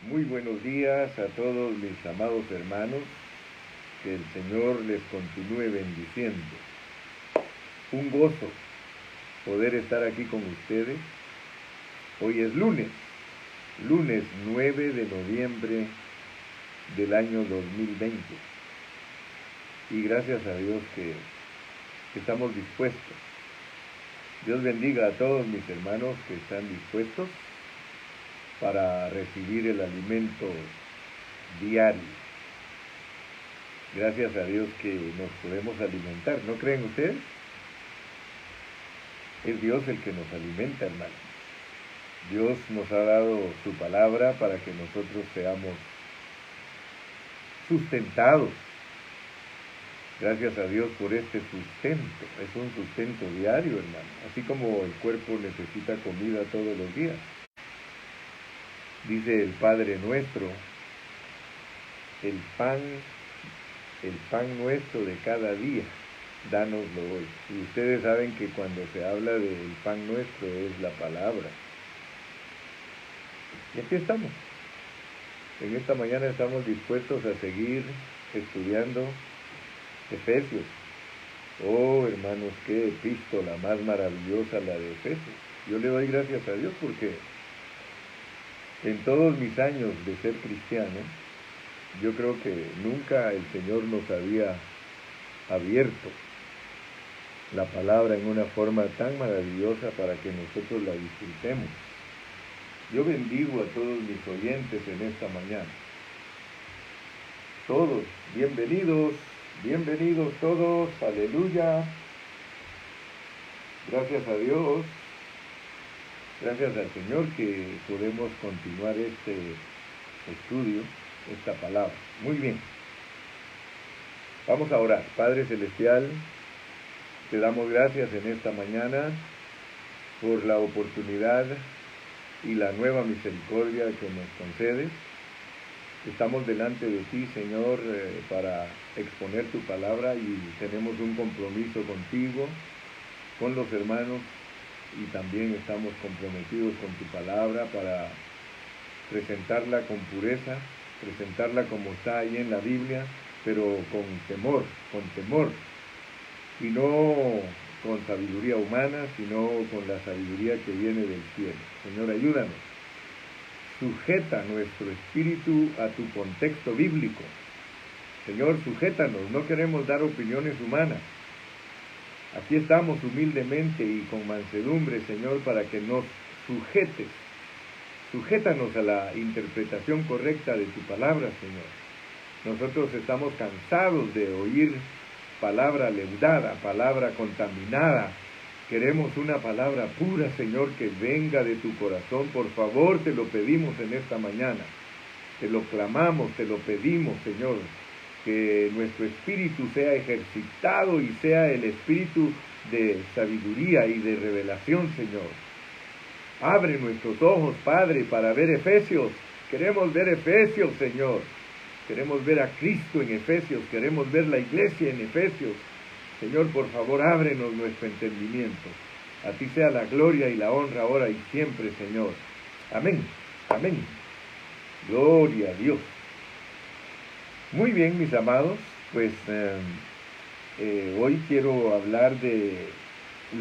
Muy buenos días a todos mis amados hermanos, que el Señor les continúe bendiciendo. Un gozo poder estar aquí con ustedes. Hoy es lunes 9 de noviembre del año 2020. Y gracias a Dios que estamos dispuestos. Dios bendiga a todos mis hermanos que están dispuestos para recibir el alimento diario. Gracias a Dios que nos podemos alimentar, ¿no creen ustedes? Es Dios el que nos alimenta, hermano. Dios nos ha dado su palabra para que nosotros seamos sustentados. Gracias a Dios por este sustento. Es un sustento diario, hermano. Así como el cuerpo necesita comida todos los días. Dice el Padre nuestro, el pan nuestro de cada día, dánoslo hoy. Y ustedes saben que cuando se habla del pan nuestro es la palabra. Y aquí estamos. En esta mañana estamos dispuestos a seguir estudiando Efesios. Oh, hermanos, qué epístola más maravillosa la de Efesios. Yo le doy gracias a Dios porque en todos mis años de ser cristiano, yo creo que nunca el Señor nos había abierto la palabra en una forma tan maravillosa para que nosotros la disfrutemos. Yo bendigo a todos mis oyentes en esta mañana. Todos, bienvenidos todos, aleluya. Gracias a Dios. Gracias al Señor que podemos continuar este estudio, esta palabra. Muy bien. Vamos a orar. Padre Celestial, te damos gracias en esta mañana por la oportunidad y la nueva misericordia que nos concedes. Estamos delante de ti, Señor, para exponer tu palabra y tenemos un compromiso contigo, con los hermanos, y también estamos comprometidos con tu palabra para presentarla con pureza, presentarla como está ahí en la Biblia, pero con temor, y no con sabiduría humana, sino con la sabiduría que viene del cielo. Señor, ayúdanos. Sujeta nuestro espíritu a tu contexto bíblico. Señor, sujétanos, no queremos dar opiniones humanas. Aquí estamos humildemente y con mansedumbre, Señor, para que nos sujetes. Sujétanos a la interpretación correcta de tu palabra, Señor. Nosotros estamos cansados de oír palabra leudada, palabra contaminada. Queremos una palabra pura, Señor, que venga de tu corazón. Por favor, te lo pedimos en esta mañana. Te lo clamamos, te lo pedimos, Señor. Que nuestro espíritu sea ejercitado y sea el espíritu de sabiduría y de revelación, Señor. Abre nuestros ojos, Padre, para ver Efesios. Queremos ver Efesios, Señor. Queremos ver a Cristo en Efesios. Queremos ver la iglesia en Efesios. Señor, por favor, ábrenos nuestro entendimiento. A ti sea la gloria y la honra ahora y siempre, Señor. Amén. Amén. Gloria a Dios. Muy bien, mis amados, pues hoy quiero hablar de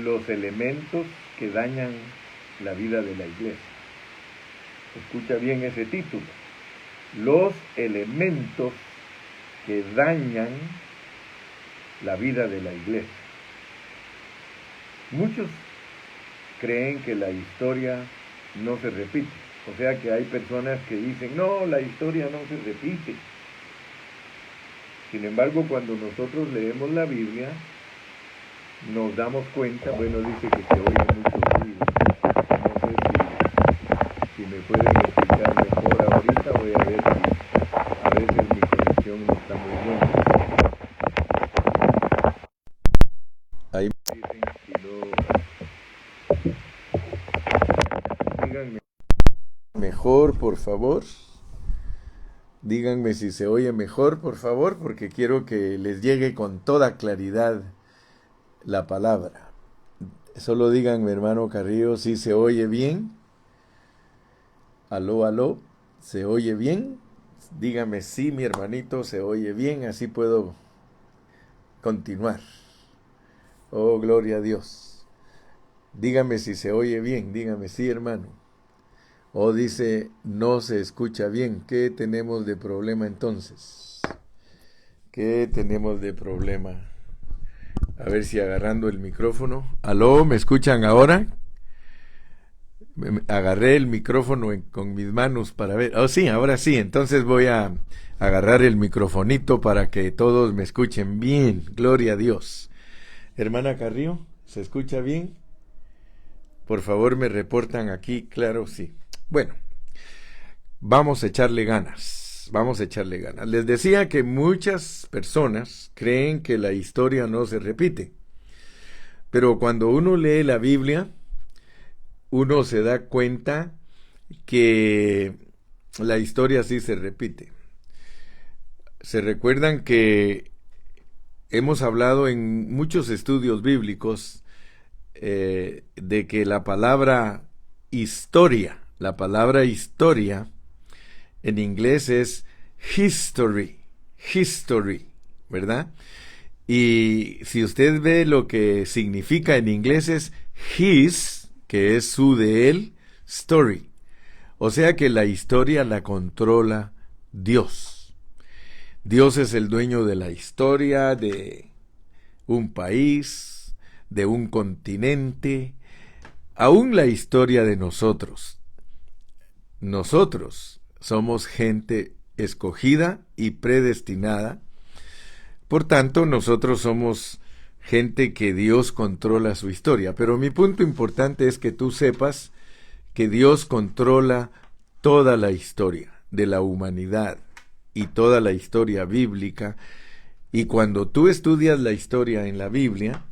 los elementos que dañan la vida de la iglesia. Escucha bien ese título. Los elementos que dañan la vida de la iglesia. Muchos creen que la historia no se repite. O sea que hay personas que dicen, no, la historia no se repite. Sin embargo, cuando nosotros leemos la Biblia, nos damos cuenta, bueno, dice que se oye mucho ruido. No sé si me pueden explicar mejor ahorita, voy a ver si a veces mi conexión no está muy buena. Ahí me dicen si no. Díganme mejor, por favor. Díganme si se oye mejor, por favor, porque quiero que les llegue con toda claridad la palabra. Solo díganme, hermano Carrillo, si se oye bien. Aló, aló. ¿Se oye bien? Dígame si mi hermanito se oye bien, así puedo continuar. Oh, gloria a Dios. Dígame si se oye bien, dígame sí, hermano. O dice, no se escucha bien. ¿Qué tenemos de problema entonces? ¿Qué tenemos de problema? A ver si agarrando el micrófono. ¿Aló? ¿Me escuchan ahora? Agarré el micrófono con mis manos para ver. Oh, sí, ahora sí. Entonces voy a agarrar el microfonito para que todos me escuchen bien. Gloria a Dios. Hermana Carrillo, ¿se escucha bien? Por favor, me reportan aquí. Claro, sí. Bueno, vamos a echarle ganas. Vamos a echarle ganas. Les decía que muchas personas creen que la historia no se repite. Pero cuando uno lee la Biblia, uno se da cuenta que la historia sí se repite. Se recuerdan que hemos hablado en muchos estudios bíblicos de que la palabra historia en inglés es history, ¿verdad? Y si usted ve lo que significa en inglés es his, que es su de él, story. O sea que la historia la controla Dios. Dios es el dueño de la historia de un país, de un continente, aún la historia de nosotros. Nosotros somos gente escogida y predestinada. Por tanto, nosotros somos gente que Dios controla su historia. Pero mi punto importante es que tú sepas que Dios controla toda la historia de la humanidad y toda la historia bíblica. Y cuando tú estudias la historia en la Biblia,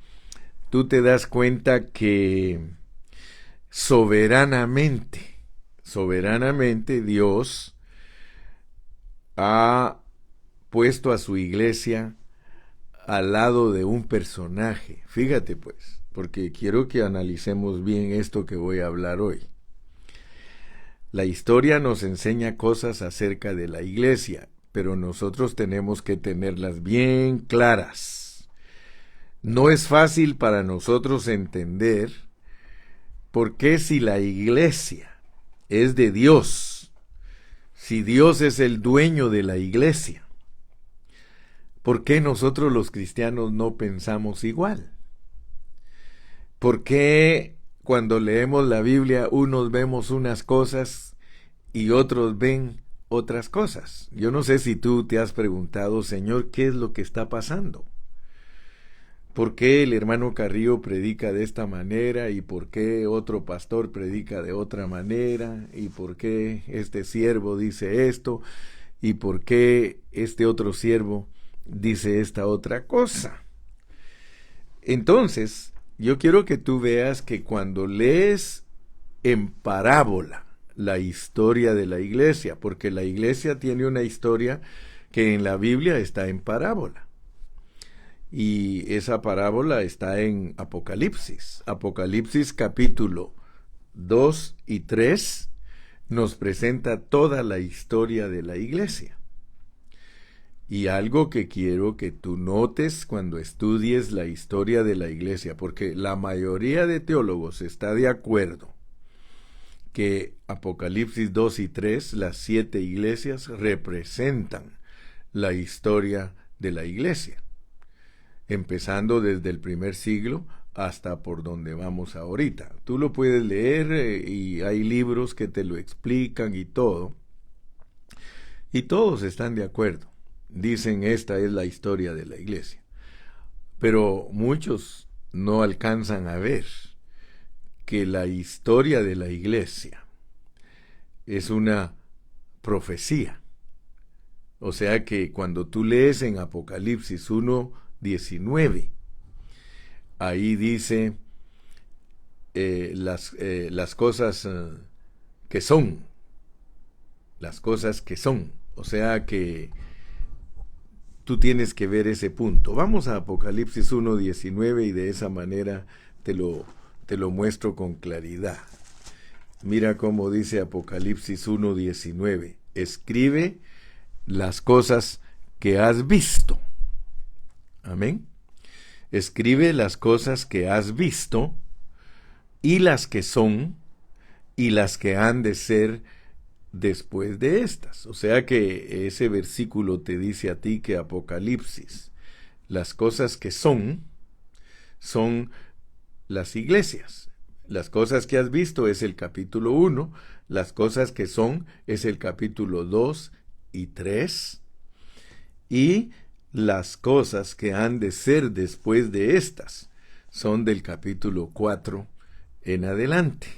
tú te das cuenta que soberanamente Dios ha puesto a su iglesia al lado de un personaje. Fíjate pues, porque quiero que analicemos bien esto que voy a hablar hoy. La historia nos enseña cosas acerca de la iglesia, pero nosotros tenemos que tenerlas bien claras. No es fácil para nosotros entender por qué si la iglesia es de Dios, si Dios es el dueño de la iglesia, ¿por qué nosotros los cristianos no pensamos igual? ¿Por qué cuando leemos la Biblia unos vemos unas cosas y otros ven otras cosas? Yo no sé si tú te has preguntado, Señor, ¿qué es lo que está pasando? ¿Por qué el hermano Carrillo predica de esta manera y por qué otro pastor predica de otra manera y por qué este siervo dice esto y por qué este otro siervo dice esta otra cosa? Entonces, yo quiero que tú veas que cuando lees en parábola la historia de la iglesia, porque la iglesia tiene una historia que en la Biblia está en parábola, y esa parábola está en Apocalipsis. Apocalipsis capítulo 2 y 3 nos presenta toda la historia de la iglesia. Y algo que quiero que tú notes cuando estudies la historia de la iglesia, porque la mayoría de teólogos está de acuerdo que Apocalipsis 2 y 3, las 7 iglesias, representan la historia de la iglesia, empezando desde el primer siglo hasta por donde vamos ahorita. Tú lo puedes leer y hay libros que te lo explican y todo, y todos están de acuerdo. Dicen, esta es la historia de la iglesia. Pero muchos no alcanzan a ver que la historia de la iglesia es una profecía. O sea que cuando tú lees en Apocalipsis 1:19, ahí dice las cosas que son. Las cosas que son. O sea que tú tienes que ver ese punto. Vamos a Apocalipsis 1:19 y de esa manera te lo muestro con claridad. Mira cómo dice Apocalipsis 1:19. escribe las cosas que has visto. Amén. Escribe las cosas que has visto y las que son y las que han de ser después de estas. O sea que ese versículo te dice a ti que Apocalipsis, las cosas que son las iglesias. Las cosas que has visto es el capítulo 1, las cosas que son es el capítulo 2 y 3, y las cosas que han de ser después de estas son del capítulo 4 en adelante.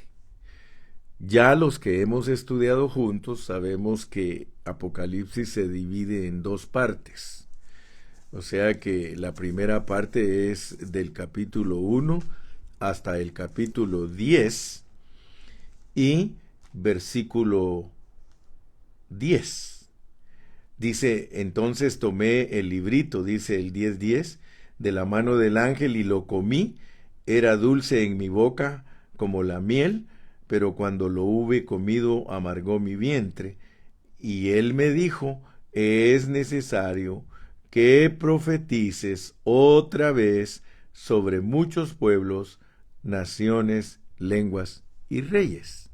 Ya los que hemos estudiado juntos sabemos que Apocalipsis se divide en dos partes. O sea que la primera parte es del capítulo 1 hasta el capítulo 10 y versículo 10. Dice, entonces tomé el librito, dice el 10:10, de la mano del ángel y lo comí. Era dulce en mi boca como la miel, pero cuando lo hube comido amargó mi vientre. Y él me dijo, es necesario que profetices otra vez sobre muchos pueblos, naciones, lenguas y reyes.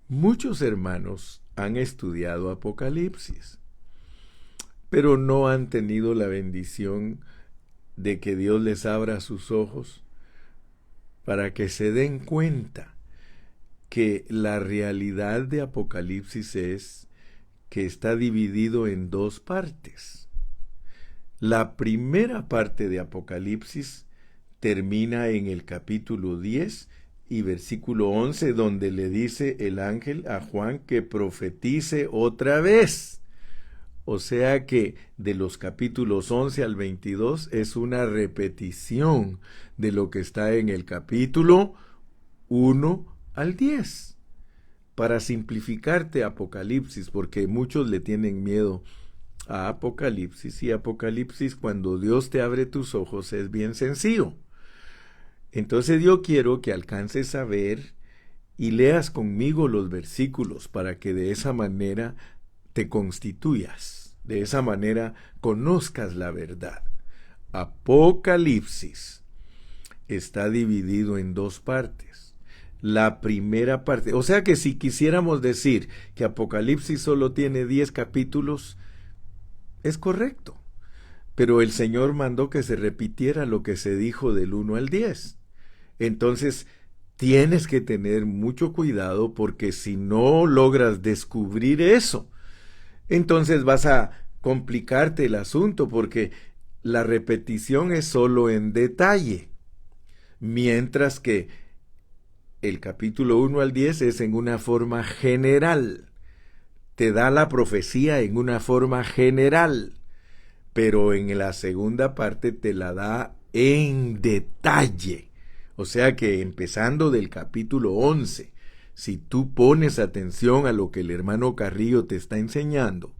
Muchos hermanos han estudiado Apocalipsis, pero no han tenido la bendición de que Dios les abra sus ojos para que se den cuenta que la realidad de Apocalipsis es que está dividido en dos partes. La primera parte de Apocalipsis termina en el capítulo 10 y versículo 11, donde le dice el ángel a Juan que profetice otra vez. O sea que de los capítulos 11 al 22 es una repetición de lo que está en el capítulo 1 al 10. Para simplificarte Apocalipsis, porque muchos le tienen miedo a Apocalipsis, y Apocalipsis, cuando Dios te abre tus ojos, es bien sencillo. Entonces yo quiero que alcances a ver y leas conmigo los versículos para que de esa manera te constituyas, de esa manera conozcas la verdad. Apocalipsis está dividido en dos partes. La primera parte, o sea que si quisiéramos decir que Apocalipsis solo tiene 10 capítulos, es correcto. Pero el Señor mandó que se repitiera lo que se dijo del 1 al 10. Entonces, tienes que tener mucho cuidado, porque si no logras descubrir eso, entonces vas a complicarte el asunto, porque la repetición es solo en detalle, mientras que el capítulo 1 al 10 es en una forma general. Te da la profecía en una forma general, pero en la segunda parte te la da en detalle. O sea que empezando del capítulo 11, si tú pones atención a lo que el hermano Carrillo te está enseñando,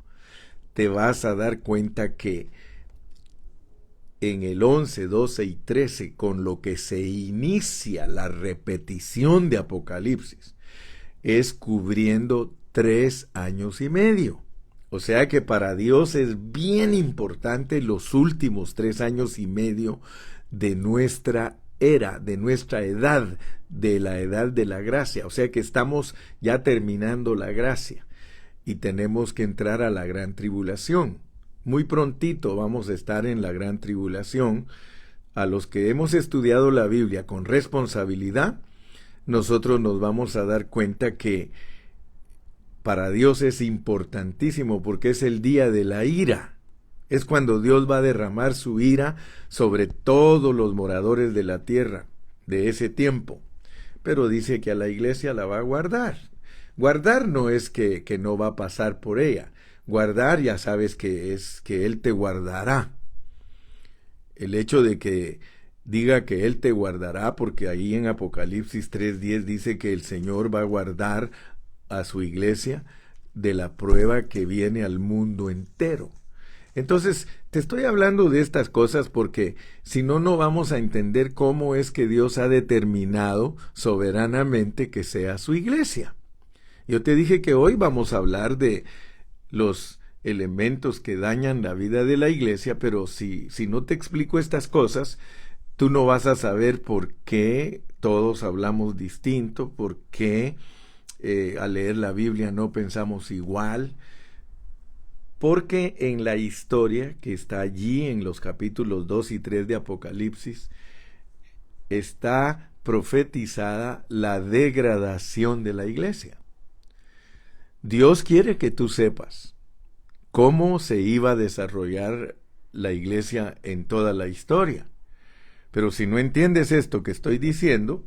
te vas a dar cuenta que en el 11, 12 y 13, con lo que se inicia la repetición de Apocalipsis, es cubriendo 3 años y medio. O sea que para Dios es bien importante los últimos 3 años y medio de nuestra era, de nuestra edad, de la edad de la gracia. O sea que estamos ya terminando la gracia y tenemos que entrar a la gran tribulación. Muy prontito vamos a estar en la gran tribulación. A los que hemos estudiado la Biblia con responsabilidad, nosotros nos vamos a dar cuenta que para Dios es importantísimo, porque es el día de la ira. Es cuando Dios va a derramar su ira sobre todos los moradores de la tierra de ese tiempo. Pero dice que a la iglesia la va a guardar. Guardar no es que no va a pasar por ella. Guardar ya sabes que es que Él te guardará. El hecho de que diga que Él te guardará, porque ahí en Apocalipsis 3:10 dice que el Señor va a guardar a su iglesia de la prueba que viene al mundo entero. Entonces, te estoy hablando de estas cosas porque si no, no vamos a entender cómo es que Dios ha determinado soberanamente que sea su iglesia. Yo te dije que hoy vamos a hablar de los elementos que dañan la vida de la iglesia, pero si no te explico estas cosas, tú no vas a saber por qué todos hablamos distinto, por qué al leer la Biblia no pensamos igual, porque en la historia que está allí en los capítulos 2 y 3 de Apocalipsis, está profetizada la degradación de la iglesia. Dios quiere que tú sepas cómo se iba a desarrollar la iglesia en toda la historia. Pero si no entiendes esto que estoy diciendo,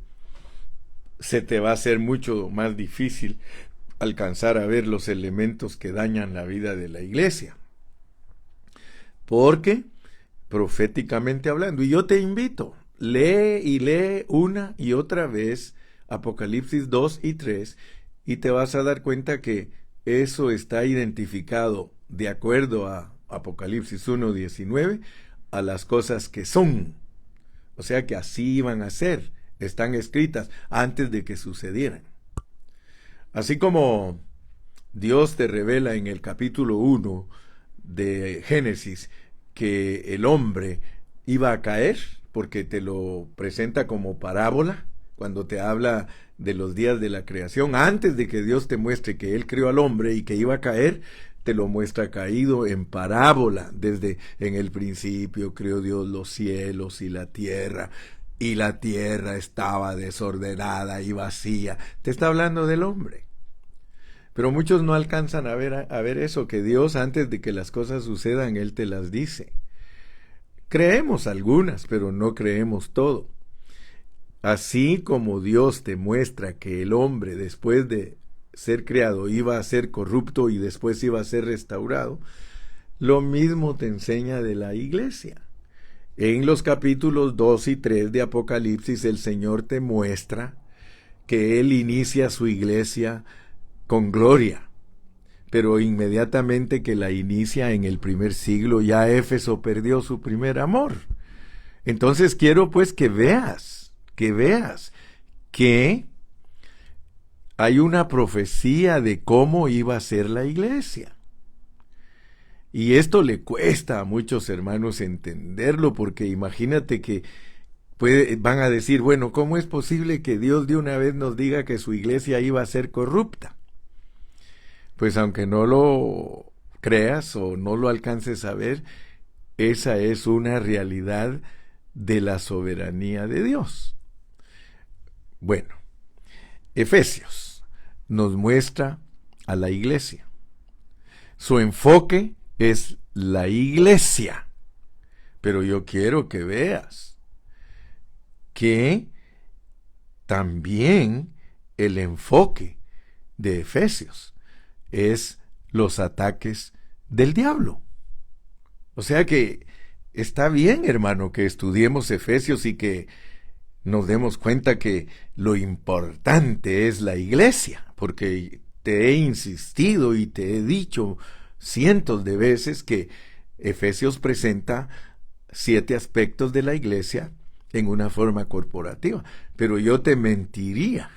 se te va a hacer mucho más difícil alcanzar a ver los elementos que dañan la vida de la iglesia. Porque, proféticamente hablando, y yo te invito, lee una y otra vez Apocalipsis 2 y 3, y te vas a dar cuenta que eso está identificado de acuerdo a Apocalipsis 1:19 a las cosas que son. O sea que así iban a ser, están escritas antes de que sucedieran. Así como Dios te revela en el capítulo 1 de Génesis que el hombre iba a caer, porque te lo presenta como parábola, cuando te habla de los días de la creación, antes de que Dios te muestre que Él creó al hombre y que iba a caer, te lo muestra caído en parábola. Desde en el principio creó Dios los cielos y la tierra estaba desordenada y vacía. Te está hablando del hombre. Pero muchos no alcanzan a ver eso, que Dios, antes de que las cosas sucedan, Él te las dice. Creemos algunas, pero no creemos todo. Así como Dios te muestra que el hombre, después de ser creado, iba a ser corrupto y después iba a ser restaurado, lo mismo te enseña de la iglesia. En los capítulos 2 y 3 de Apocalipsis, el Señor te muestra que Él inicia su iglesia con gloria, pero inmediatamente que la inicia en el primer siglo, ya Éfeso perdió su primer amor. Entonces quiero pues que veas que hay una profecía de cómo iba a ser la iglesia. Y esto le cuesta a muchos hermanos entenderlo, porque imagínate que van a decir, bueno, ¿cómo es posible que Dios de una vez nos diga que su iglesia iba a ser corrupta? Pues aunque no lo creas o no lo alcances a ver, esa es una realidad de la soberanía de Dios. Bueno, Efesios nos muestra a la iglesia. Su enfoque es la iglesia. Pero yo quiero que veas que también el enfoque de Efesios es los ataques del diablo. O sea que está bien, hermano, que estudiemos Efesios y que nos demos cuenta que lo importante es la iglesia, porque te he insistido y te he dicho cientos de veces que Efesios presenta 7 aspectos de la iglesia en una forma corporativa, pero yo te mentiría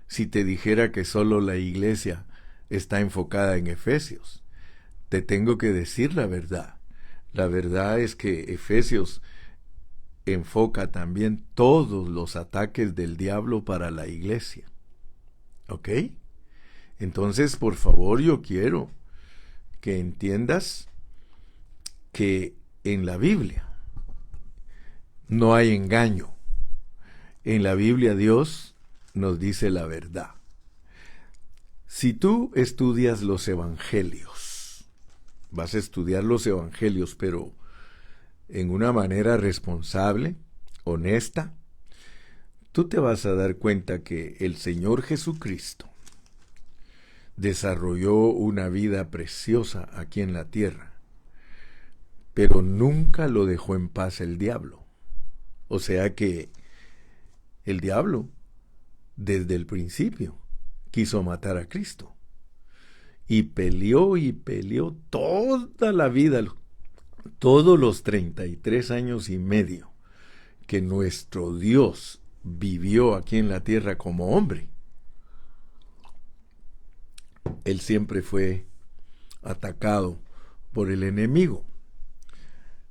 si te dijera que solo la iglesia está enfocada en Efesios. Te tengo que decir la verdad. La verdad es que Efesios enfoca también todos los ataques del diablo para la iglesia. ¿Ok? Entonces, por favor, yo quiero que entiendas que en la Biblia no hay engaño. En la Biblia Dios nos dice la verdad. Si tú estudias los evangelios, vas a estudiar los evangelios, pero en una manera responsable, honesta, tú te vas a dar cuenta que el Señor Jesucristo desarrolló una vida preciosa aquí en la tierra, pero nunca lo dejó en paz el diablo. O sea que el diablo, desde el principio, quiso matar a Cristo. Y peleó toda la vida, todos los 33 años y medio que nuestro Dios vivió aquí en la tierra como hombre. él siempre fue atacado por el enemigo.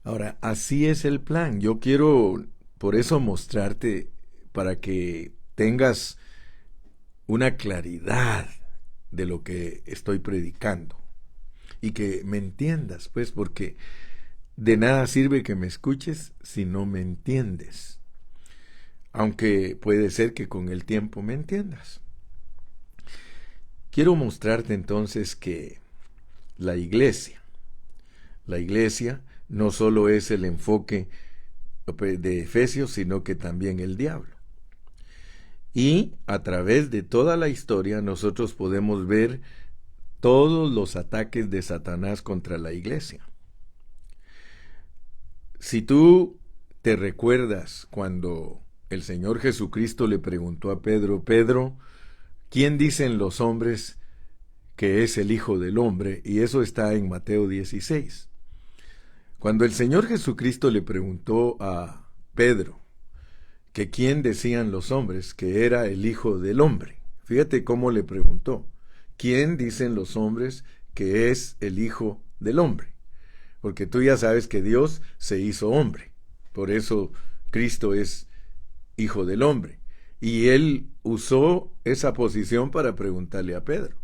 Ahora, así es el plan. Yo quiero por eso mostrarte para que tengas una claridad de lo que estoy predicando y que me entiendas, pues, porque de nada sirve que me escuches si no me entiendes, aunque puede ser que con el tiempo me entiendas. Quiero mostrarte entonces que la iglesia no solo es el enfoque de Efesios, sino que también el diablo. Y a través de toda la historia nosotros podemos ver todos los ataques de Satanás contra la iglesia. Si tú te recuerdas cuando el Señor Jesucristo le preguntó a Pedro, Pedro, ¿quién dicen los hombres que es el Hijo del Hombre? Y eso está en Mateo 16. Cuando el Señor Jesucristo le preguntó a Pedro que quién decían los hombres que era el Hijo del Hombre, fíjate cómo le preguntó, ¿quién dicen los hombres que es el Hijo del Hombre? Porque tú ya sabes que Dios se hizo hombre, por eso Cristo es Hijo del Hombre. Y él usó esa posición para preguntarle a Pedro,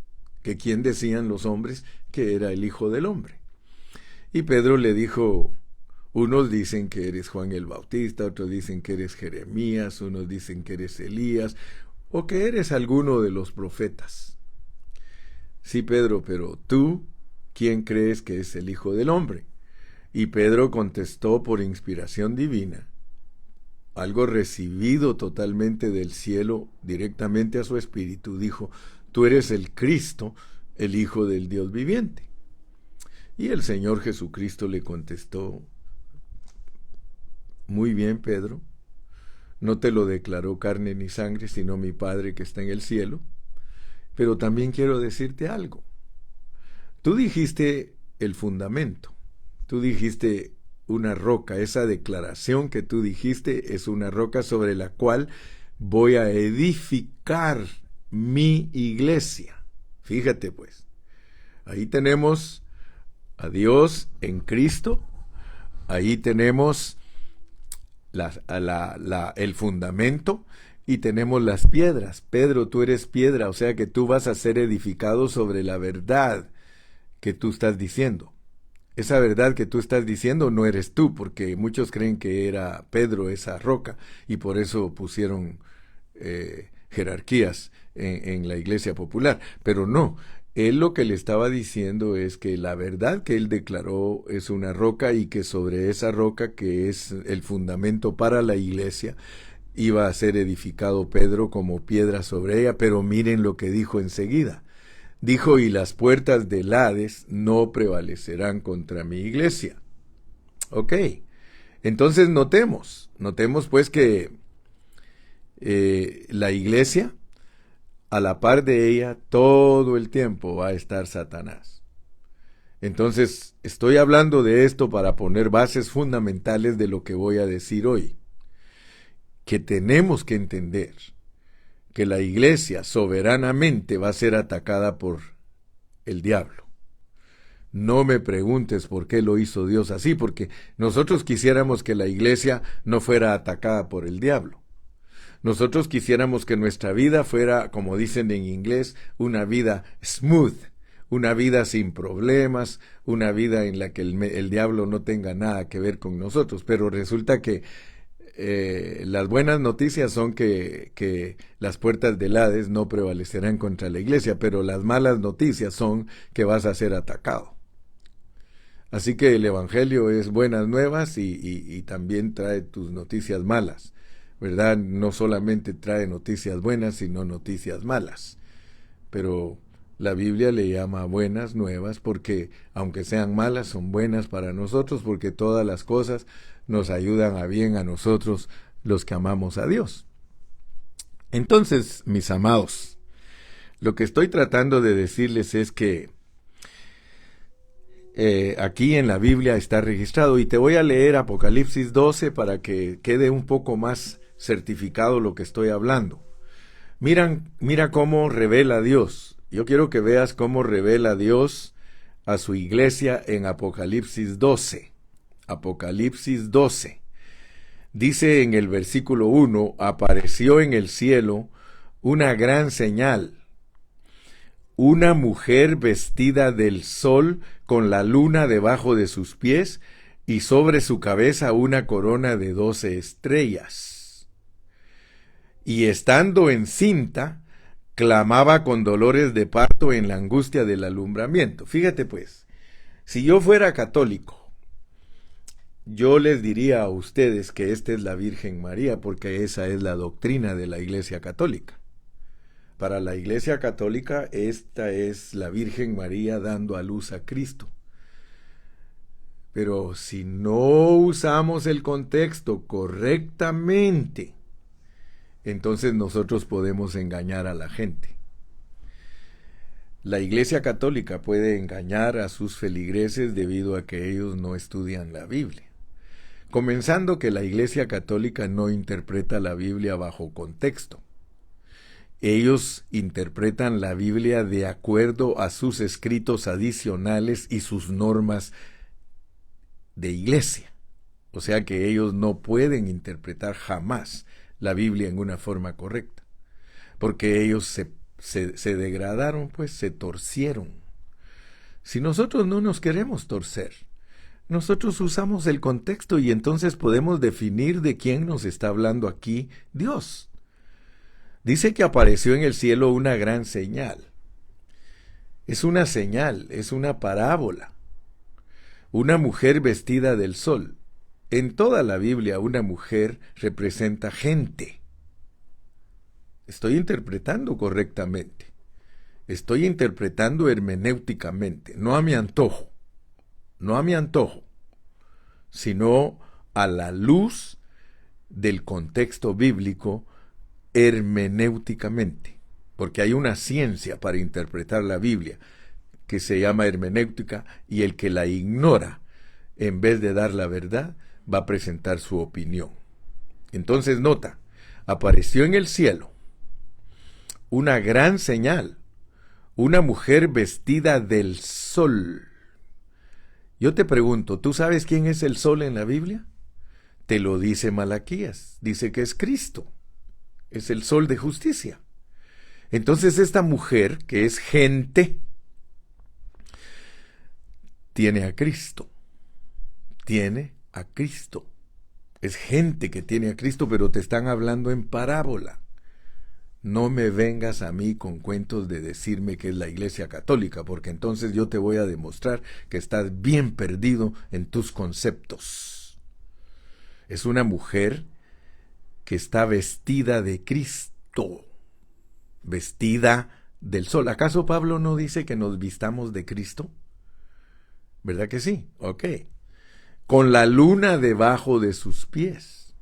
que quién decían los hombres que era el Hijo del Hombre. Y Pedro le dijo, unos dicen que eres Juan el Bautista, otros dicen que eres Jeremías, unos dicen que eres Elías, o que eres alguno de los profetas. Sí, Pedro, pero tú, ¿quién crees que es el Hijo del Hombre? Y Pedro contestó por inspiración divina, algo recibido totalmente del cielo, directamente a su espíritu, dijo, tú eres el Cristo, el Hijo del Dios viviente. Y el Señor Jesucristo le contestó, muy bien, Pedro, no te lo declaró carne ni sangre, sino mi Padre que está en el cielo, pero también quiero decirte algo. Tú dijiste el fundamento, tú dijiste una roca, esa declaración que tú dijiste es una roca sobre la cual voy a edificar mi iglesia. Fíjate pues, ahí tenemos a Dios en Cristo, ahí tenemos el fundamento y tenemos las piedras. Pedro, tú eres piedra, o sea que tú vas a ser edificado sobre la verdad que tú estás diciendo. Esa verdad que tú estás diciendo no eres tú, porque muchos creen que era Pedro esa roca y por eso pusieron jerarquías en la iglesia popular, pero no. Él lo que le estaba diciendo es que la verdad que él declaró es una roca y que sobre esa roca, que es el fundamento para la iglesia, iba a ser edificado Pedro como piedra sobre ella, pero miren lo que dijo enseguida. Dijo, y las puertas del Hades no prevalecerán contra mi iglesia. Ok, entonces notemos pues que la iglesia, a la par de ella, todo el tiempo va a estar Satanás. Entonces, estoy hablando de esto para poner bases fundamentales de lo que voy a decir hoy. Que tenemos que entender que la iglesia soberanamente va a ser atacada por el diablo. No me preguntes por qué lo hizo Dios así, porque nosotros quisiéramos que la iglesia no fuera atacada por el diablo. Nosotros quisiéramos que nuestra vida fuera, como dicen en inglés, una vida smooth, una vida sin problemas, una vida en la que el diablo no tenga nada que ver con nosotros. Pero resulta que las buenas noticias son que las puertas del Hades no prevalecerán contra la iglesia, pero las malas noticias son que vas a ser atacado. Así que el Evangelio es buenas nuevas y también trae tus noticias malas. ¿Verdad? No solamente trae noticias buenas, sino noticias malas. Pero la Biblia le llama buenas nuevas porque, aunque sean malas, son buenas para nosotros, porque todas las cosas nos ayudan a bien a nosotros, los que amamos a Dios. Entonces, mis amados, lo que estoy tratando de decirles es que aquí en la Biblia está registrado, y te voy a leer Apocalipsis 12 para que quede un poco más certificado lo que estoy hablando. Mira cómo revela Dios, Yo quiero que veas cómo revela Dios a su iglesia en Apocalipsis 12. Apocalipsis 12. Dice en el versículo 1, apareció en el cielo una gran señal, una mujer vestida del sol con la luna debajo de sus pies y sobre su cabeza una corona de 12 estrellas. Y estando encinta, clamaba con dolores de parto en la angustia del alumbramiento. Fíjate pues, si yo fuera católico, yo les diría a ustedes que esta es la Virgen María, porque esa es la doctrina de la Iglesia Católica. Para la Iglesia Católica, esta es la Virgen María dando a luz a Cristo. Pero si no usamos el contexto correctamente, entonces nosotros podemos engañar a la gente. La Iglesia Católica puede engañar a sus feligreses debido a que ellos no estudian la Biblia. Comenzando que la Iglesia Católica no interpreta la Biblia bajo contexto. Ellos interpretan la Biblia de acuerdo a sus escritos adicionales y sus normas de iglesia. O sea que ellos no pueden interpretar jamás la Biblia en una forma correcta, porque ellos se degradaron, pues se torcieron. Si nosotros no nos queremos torcer, nosotros usamos el contexto y entonces podemos definir de quién nos está hablando aquí Dios. Dice que apareció en el cielo una gran señal. Es una señal, es una parábola. Una mujer vestida del sol. En toda la Biblia una mujer representa gente. Estoy interpretando correctamente. Estoy interpretando hermenéuticamente, no a mi antojo. No a mi antojo, sino a la luz del contexto bíblico hermenéuticamente. Porque hay una ciencia para interpretar la Biblia que se llama hermenéutica, y el que la ignora, en vez de dar la verdad, va a presentar su opinión. Entonces nota, apareció en el cielo una gran señal, una mujer vestida del sol. Yo te pregunto, ¿tú sabes quién es el sol en la Biblia? Te lo dice Malaquías, dice que es Cristo, es el sol de justicia. Entonces esta mujer, que es gente, tiene a Cristo, es gente que tiene a Cristo, pero te están hablando en parábola. No me vengas a mí con cuentos de decirme que es la Iglesia Católica, porque entonces yo te voy a demostrar que estás bien perdido en tus conceptos. Es una mujer que está vestida de Cristo, vestida del sol. ¿Acaso Pablo no dice que nos vistamos de Cristo? ¿Verdad que sí? Ok. Con la luna debajo de sus pies.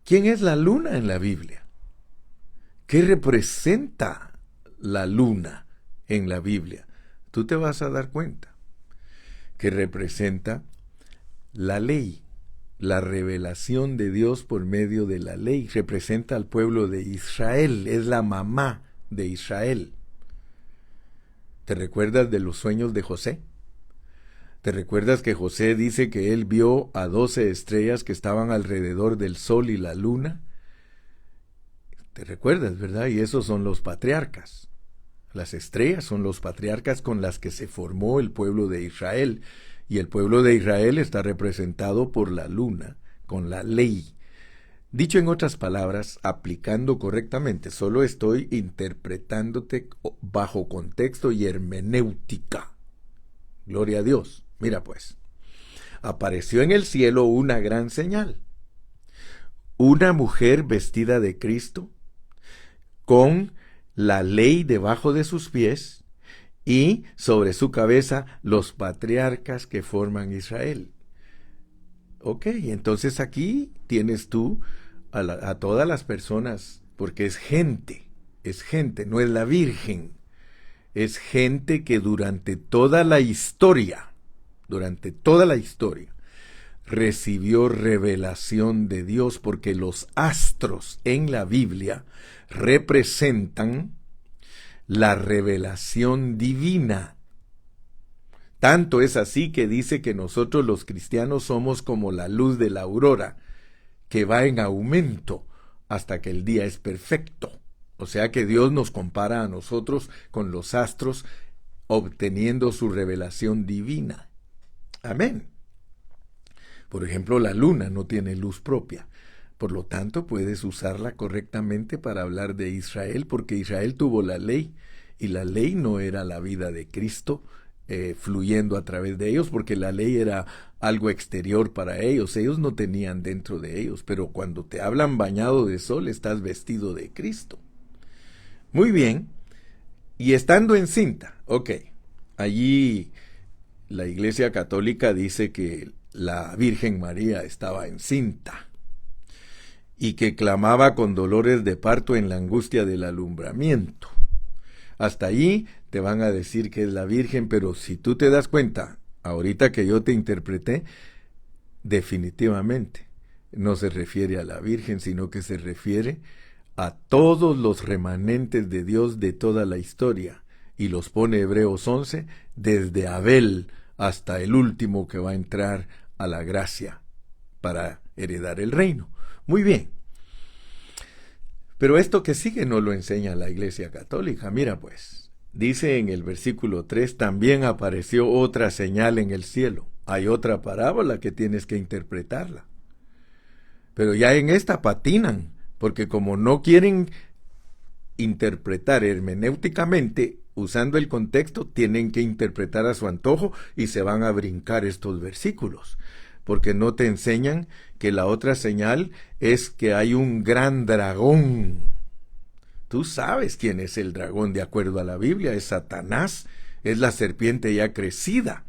¿Quién es la luna en la Biblia? ¿Qué representa la luna en la Biblia? Tú te vas a dar cuenta que representa la ley, la revelación de Dios por medio de la ley. Representa al pueblo de Israel, es la mamá de Israel. ¿Te recuerdas de los sueños de José? ¿Te recuerdas que José dice que él vio a 12 estrellas que estaban alrededor del sol y la luna? ¿Te recuerdas, verdad? Y esos son los patriarcas. Las estrellas son los patriarcas con las que se formó el pueblo de Israel. Y el pueblo de Israel está representado por la luna, con la ley. Dicho en otras palabras, aplicando correctamente, solo estoy interpretándote bajo contexto y hermenéutica. Gloria a Dios. Mira pues, apareció en el cielo una gran señal. Una mujer vestida de Cristo, con la ley debajo de sus pies, y sobre su cabeza los patriarcas que forman Israel. Ok, entonces aquí tienes tú a todas las personas, porque es gente, no es la Virgen. Es gente que durante toda la historia, recibió revelación de Dios, porque los astros en la Biblia representan la revelación divina. Tanto es así que dice que nosotros los cristianos somos como la luz de la aurora, que va en aumento hasta que el día es perfecto. O sea que Dios nos compara a nosotros con los astros, obteniendo su revelación divina. Amén. Por ejemplo, la luna no tiene luz propia. Por lo tanto, puedes usarla correctamente para hablar de Israel, porque Israel tuvo la ley, y la ley no era la vida de Cristo fluyendo a través de ellos, porque la ley era algo exterior para ellos. Ellos no tenían dentro de ellos, pero cuando te hablan bañado de sol, estás vestido de Cristo. Muy bien. Y estando encinta, ok, allí la Iglesia Católica dice que la Virgen María estaba encinta y que clamaba con dolores de parto en la angustia del alumbramiento. Hasta allí te van a decir que es la Virgen, pero si tú te das cuenta, ahorita que yo te interpreté, definitivamente no se refiere a la Virgen, sino que se refiere a todos los remanentes de Dios de toda la historia, y los pone Hebreos 11, desde Abel hasta el último que va a entrar a la gracia para heredar el reino. Muy bien. Pero esto que sigue no lo enseña la Iglesia Católica. Mira pues, dice en el versículo 3, también apareció otra señal en el cielo. Hay otra parábola que tienes que interpretarla. Pero ya en esta patinan, porque como no quieren interpretar hermenéuticamente, usando el contexto, tienen que interpretar a su antojo y se van a brincar estos versículos, porque no te enseñan que la otra señal es que hay un gran dragón. Tú sabes quién es el dragón de acuerdo a la Biblia, es Satanás, es la serpiente ya crecida.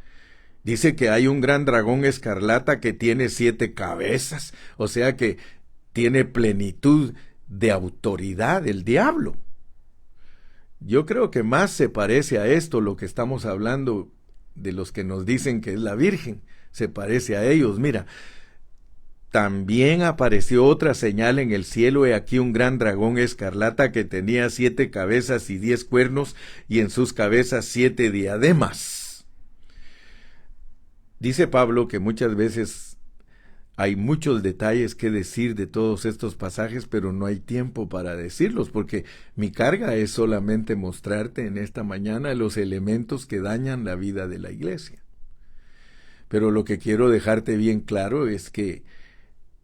Dice que hay un gran dragón escarlata que tiene 7 cabezas, o sea que tiene plenitud de autoridad el diablo. Yo creo que más se parece a esto lo que estamos hablando de los que nos dicen que es la Virgen, se parece a ellos. Mira, también apareció otra señal en el cielo, he aquí un gran dragón escarlata que tenía 7 cabezas y 10 cuernos, y en sus cabezas 7 diademas. Dice Pablo que muchas veces hay muchos detalles que decir de todos estos pasajes, pero no hay tiempo para decirlos, porque mi carga es solamente mostrarte en esta mañana los elementos que dañan la vida de la iglesia. Pero lo que quiero dejarte bien claro es que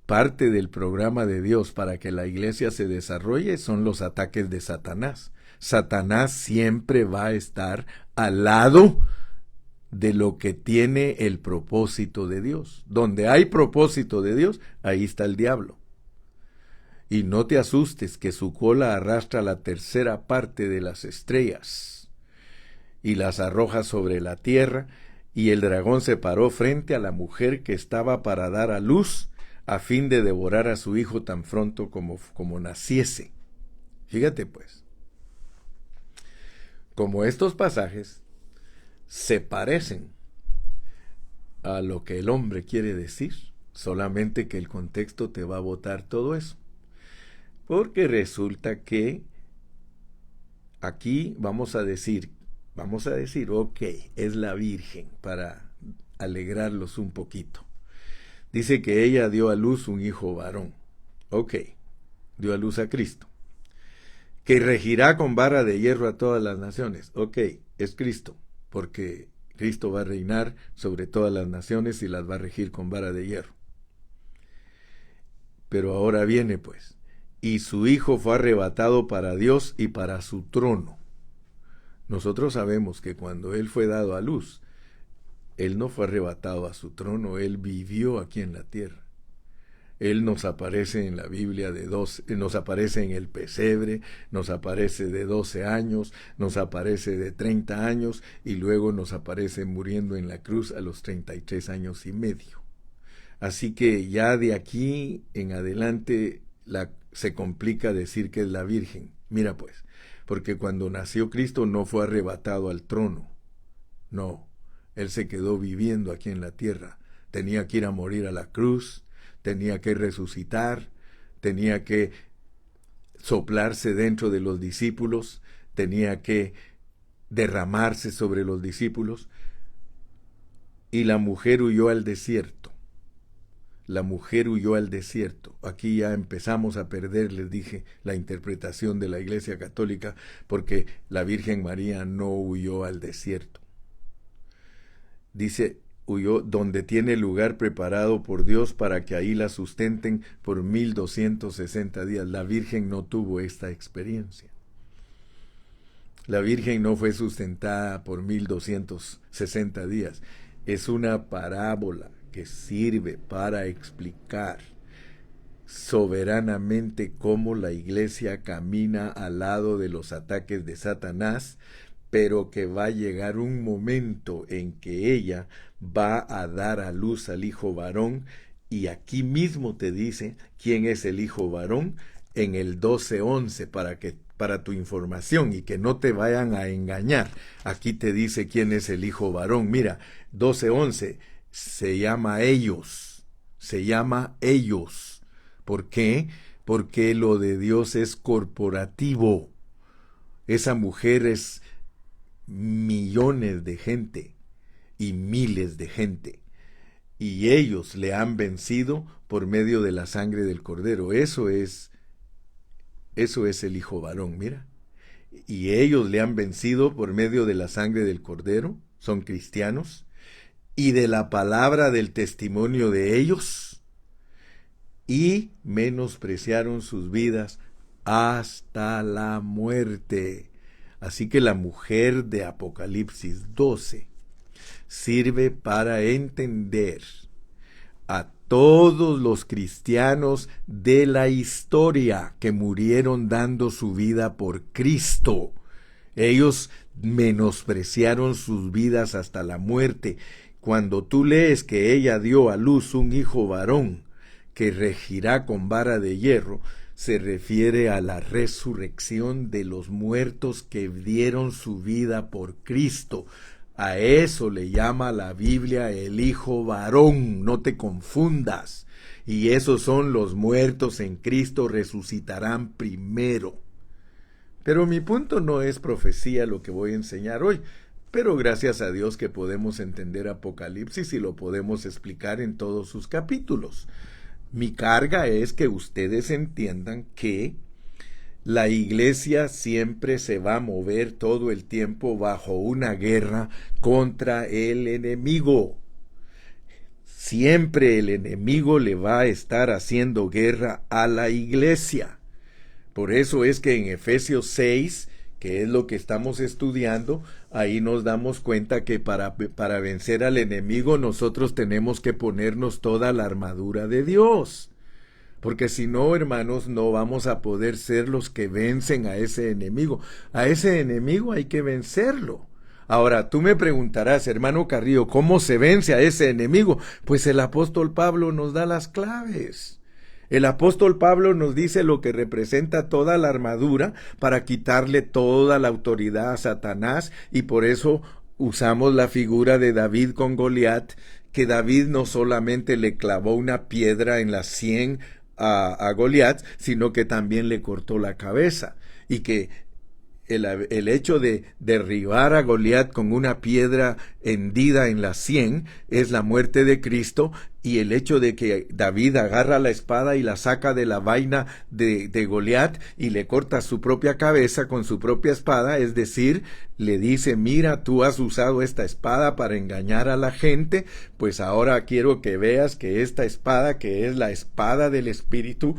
parte del programa de Dios para que la iglesia se desarrolle son los ataques de Satanás. Satanás siempre va a estar al lado de lo que tiene el propósito de Dios. Donde hay propósito de Dios, ahí está el diablo. Y no te asustes que su cola arrastra la tercera parte de las estrellas y las arroja sobre la tierra, y el dragón se paró frente a la mujer que estaba para dar a luz, a fin de devorar a su hijo tan pronto como naciese. Fíjate pues, como estos pasajes se parecen a lo que el hombre quiere decir, solamente que el contexto te va a botar todo eso. Porque resulta que aquí vamos a decir, ok, es la Virgen, para alegrarlos un poquito. Dice que ella dio a luz un hijo varón. Ok, dio a luz a Cristo. Que regirá con vara de hierro a todas las naciones. Ok, es Cristo, porque Cristo va a reinar sobre todas las naciones y las va a regir con vara de hierro. Pero ahora viene pues, y su hijo fue arrebatado para Dios y para su trono. Nosotros sabemos que cuando él fue dado a luz, él no fue arrebatado a su trono, él vivió aquí en la tierra. Él nos aparece en la Biblia nos aparece en el pesebre, nos aparece de 12 años, nos aparece de 30 años y luego nos aparece muriendo en la cruz a los 33 años y medio. Así que ya de aquí en adelante se complica decir que es la Virgen. Mira pues, porque cuando nació Cristo no fue arrebatado al trono. No, él se quedó viviendo aquí en la tierra. Tenía que ir a morir a la cruz, tenía que resucitar, tenía que soplarse dentro de los discípulos, tenía que derramarse sobre los discípulos, y la mujer huyó al desierto. La mujer huyó al desierto. Aquí ya empezamos a perder, les dije, la interpretación de la Iglesia Católica, porque la Virgen María no huyó al desierto. Dice, huyó donde tiene lugar preparado por Dios para que ahí la sustenten por 1260 días. La Virgen no tuvo esta experiencia. La Virgen no fue sustentada por 1260 días. Es una parábola que sirve para explicar soberanamente cómo la Iglesia camina al lado de los ataques de Satanás, pero que va a llegar un momento en que ella va a dar a luz al hijo varón, y aquí mismo te dice quién es el hijo varón en el 12:11, para tu información y que no te vayan a engañar. Aquí te dice quién es el hijo varón. Mira, 12:11, se llama ellos. ¿Por qué? Porque lo de Dios es corporativo. Esa mujer es millones de gente y miles de gente, y ellos le han vencido por medio de la sangre del Cordero. Eso es el hijo varón, mira. Y ellos le han vencido por medio de la sangre del Cordero, son cristianos, y de la palabra del testimonio de ellos, y menospreciaron sus vidas hasta la muerte. Así que la mujer de Apocalipsis 12 sirve para entender a todos los cristianos de la historia que murieron dando su vida por Cristo. Ellos menospreciaron sus vidas hasta la muerte. Cuando tú lees que ella dio a luz un hijo varón que regirá con vara de hierro, se refiere a la resurrección de los muertos que dieron su vida por Cristo. A eso le llama la Biblia el hijo varón, no te confundas. Y esos son los muertos en Cristo, resucitarán primero. Pero mi punto no es profecía lo que voy a enseñar hoy, pero gracias a Dios que podemos entender Apocalipsis y lo podemos explicar en todos sus capítulos. Mi carga es que ustedes entiendan que la Iglesia siempre se va a mover todo el tiempo bajo una guerra contra el enemigo. Siempre el enemigo le va a estar haciendo guerra a la Iglesia. Por eso es que en Efesios 6, que es lo que estamos estudiando, ahí nos damos cuenta que para vencer al enemigo nosotros tenemos que ponernos toda la armadura de Dios. Porque si no, hermanos, no vamos a poder ser los que vencen a ese enemigo. A ese enemigo hay que vencerlo. Ahora, tú me preguntarás, hermano Carrillo, ¿cómo se vence a ese enemigo? Pues el apóstol Pablo nos da las claves. El apóstol Pablo nos dice lo que representa toda la armadura para quitarle toda la autoridad a Satanás, y por eso usamos la figura de David con Goliat, que David no solamente le clavó una piedra en la sien a Goliat, sino que también le cortó la cabeza, y que el hecho de derribar a Goliat con una piedra hendida en la sien es la muerte de Cristo, y el hecho de que David agarra la espada y la saca de la vaina de Goliat y le corta su propia cabeza con su propia espada, es decir, le dice, mira, tú has usado esta espada para engañar a la gente, pues ahora quiero que veas que esta espada, que es la espada del Espíritu,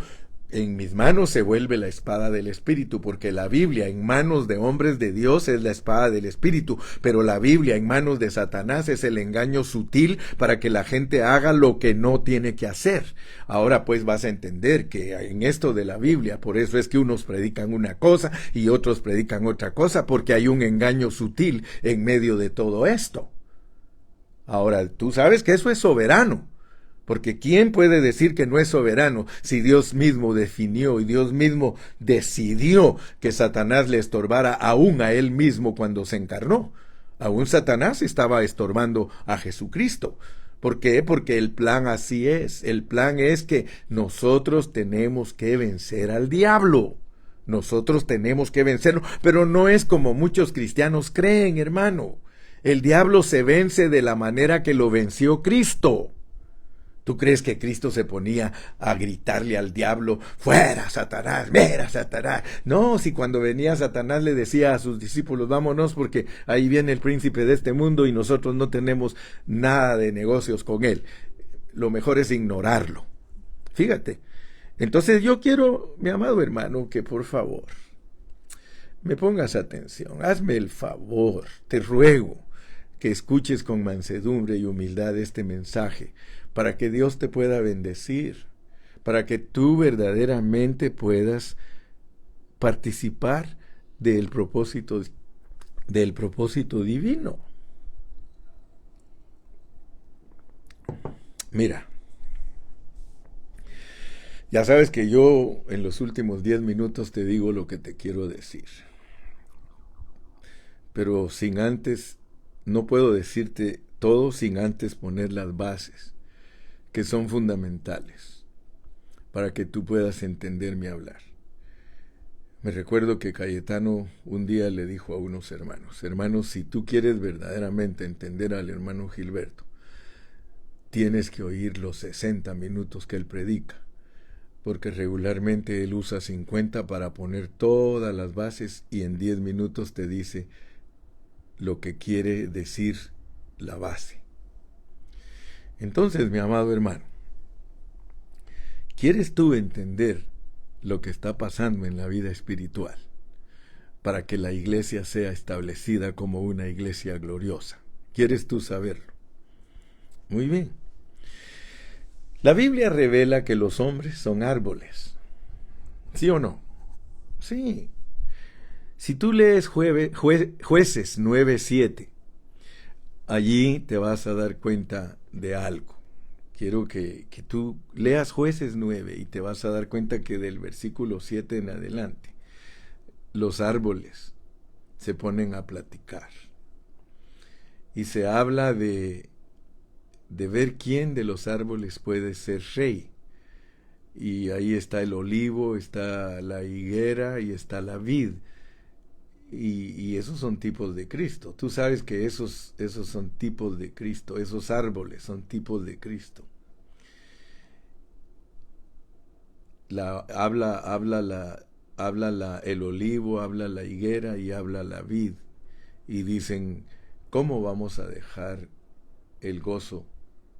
en mis manos se vuelve la espada del Espíritu, porque la Biblia en manos de hombres de Dios es la espada del Espíritu, pero la Biblia en manos de Satanás es el engaño sutil para que la gente haga lo que no tiene que hacer. Ahora pues vas a entender que en esto de la Biblia, por eso es que unos predican una cosa y otros predican otra cosa, porque hay un engaño sutil en medio de todo esto. Ahora, tú sabes que eso es soberano. Porque ¿quién puede decir que no es soberano si Dios mismo definió y Dios mismo decidió que Satanás le estorbara aún a él mismo cuando se encarnó? Aún Satanás estaba estorbando a Jesucristo. ¿Por qué? Porque el plan así es. El plan es que nosotros tenemos que vencer al diablo. Nosotros tenemos que vencerlo, pero no es como muchos cristianos creen, hermano. El diablo se vence de la manera que lo venció Cristo. ¿Tú crees que Cristo se ponía a gritarle al diablo, fuera Satanás, mira Satanás? No, si cuando venía Satanás le decía a sus discípulos, vámonos porque ahí viene el príncipe de este mundo y nosotros no tenemos nada de negocios con él. Lo mejor es ignorarlo. Fíjate. Entonces yo quiero, mi amado hermano, que por favor me pongas atención, hazme el favor, te ruego que escuches con mansedumbre y humildad este mensaje, para que Dios te pueda bendecir, para que tú verdaderamente puedas participar del propósito divino. Mira, ya sabes que yo en los últimos 10 minutos te digo lo que te quiero decir, pero sin antes, no puedo decirte todo sin antes poner las bases, que son fundamentales, para que tú puedas entender mi hablar. Me recuerdo que Cayetano un día le dijo a unos hermanos, hermanos, si tú quieres verdaderamente entender al hermano Gilberto, tienes que oír los 60 minutos que él predica, porque regularmente él usa 50 para poner todas las bases y en 10 minutos te dice lo que quiere decir la base. Entonces, mi amado hermano, ¿quieres tú entender lo que está pasando en la vida espiritual para que la iglesia sea establecida como una iglesia gloriosa? ¿Quieres tú saberlo? Muy bien. La Biblia revela que los hombres son árboles. ¿Sí o no? Sí. Si tú lees Jueces 9:7, allí te vas a dar cuenta de algo. Quiero que tú leas Jueces 9 y te vas a dar cuenta que del versículo 7 en adelante, los árboles se ponen a platicar. Y se habla de ver quién de los árboles puede ser rey. Y ahí está el olivo, está la higuera y está la vid. Y esos son tipos de Cristo. Tú sabes que esos son tipos de Cristo, esos árboles son tipos de Cristo. Habla el olivo, habla la higuera y habla la vid. Y dicen, ¿cómo vamos a dejar el gozo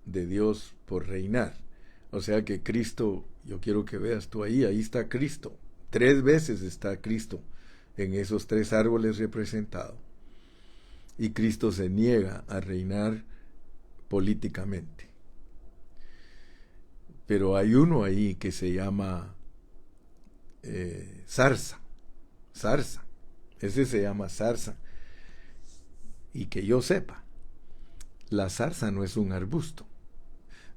de Dios por reinar? O sea que Cristo, yo quiero que veas tú ahí está Cristo. 3 veces está Cristo en esos 3 árboles representados. Y Cristo se niega a reinar políticamente. Pero hay uno ahí que se llama zarza. Ese se llama zarza. Y que yo sepa, la zarza no es un arbusto.